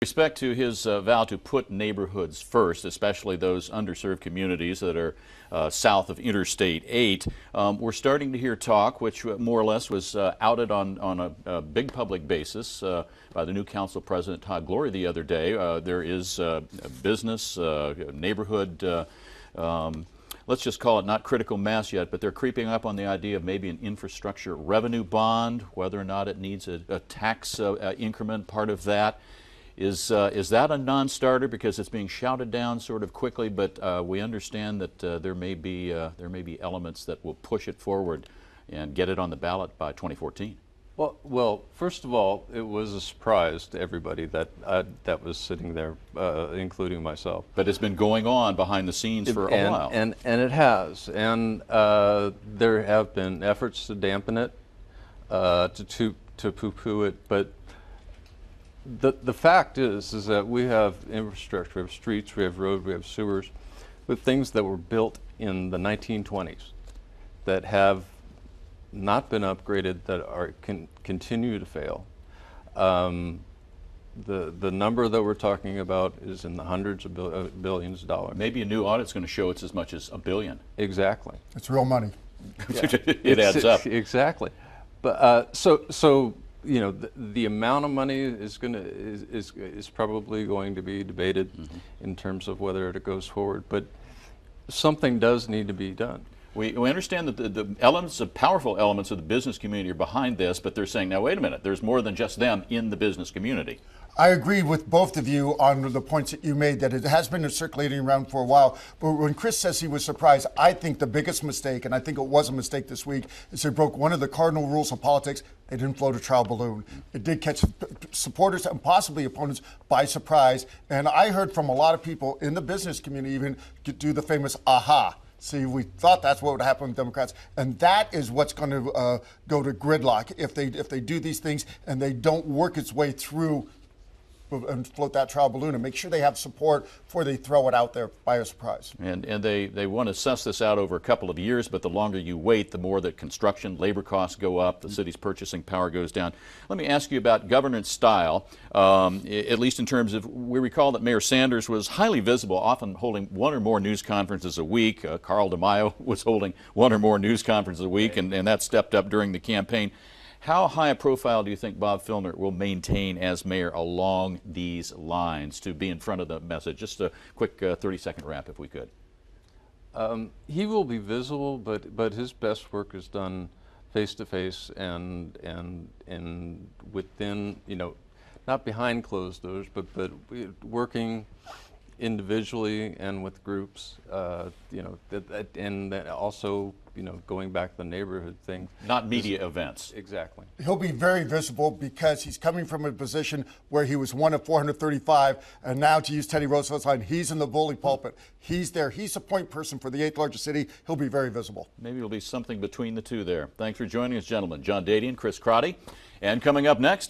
respect to his vow to put neighborhoods first, especially those underserved communities that are south of Interstate 8, we're starting to hear talk, which more or less was outed on a big public basis by the new council president, Todd Glory, the other day. There is a business, neighborhood, let's just call it not critical mass yet, but they're creeping up on the idea of maybe an infrastructure revenue bond, whether or not it needs a tax increment, part of that. Is that a non-starter because it's being shouted down sort of quickly, but we understand that there may be elements that will push it forward and get it on the ballot by 2014. Well, first of all, it was a surprise to everybody that was sitting there, including myself. But it's been going on behind the scenes for a while. And it has. And there have been efforts to dampen it, to poo-poo it, but the fact is that we have infrastructure, we have streets, we have roads, we have sewers, with things that were built in the 1920s that have not been upgraded, that continue to fail. The number that we're talking about is in the hundreds of billions of dollars. Maybe a new audit's going to show it's as much as $1 billion. Exactly. It's real money. Yeah. It adds up. Exactly. But so you know, the amount of money is probably going to be debated in terms of whether it goes forward. But something does need to be done. We understand that the elements, the powerful elements of the business community are behind this, but they're saying, now wait a minute, there's more than just them in the business community. I agree with both of you on the points that you made, that it has been circulating around for a while. But when Chris says he was surprised, I think the biggest mistake, and I think it was a mistake this week, is they broke one of the cardinal rules of politics. They didn't float a trial balloon. It did catch supporters and possibly opponents by surprise. And I heard from a lot of people in the business community even do the famous aha. See, we thought that's what would happen with Democrats, and that is what's going to go to gridlock if they do these things and they don't work its way through and float that trial balloon and make sure they have support before they throw it out there by a surprise. And they want to suss this out over a couple of years, but the longer you wait, the more that construction, labor costs go up, the city's purchasing power goes down. Let me ask you about governance style, at least in terms of, we recall that Mayor Sanders was highly visible, often holding one or more news conferences a week. Carl DeMaio was holding one or more news conferences a week, and that stepped up during the campaign. How high a profile do you think Bob Filner will maintain as mayor along these lines to be in front of the message? Just a quick 30-second wrap, if we could. He will be visible, but his best work is done face-to-face and within, you know, not behind closed doors, but working individually and with groups, you know, and also, you know, going back to the neighborhood thing. Not media events. Exactly. He'll be very visible because he's coming from a position where he was one of 435, and now, to use Teddy Roosevelt's line, he's in the bully pulpit. He's there. He's a point person for the 8th largest city. He'll be very visible. Maybe it'll be something between the two there. Thanks for joining us, gentlemen. John Dadian, Chris Crotty. And coming up next,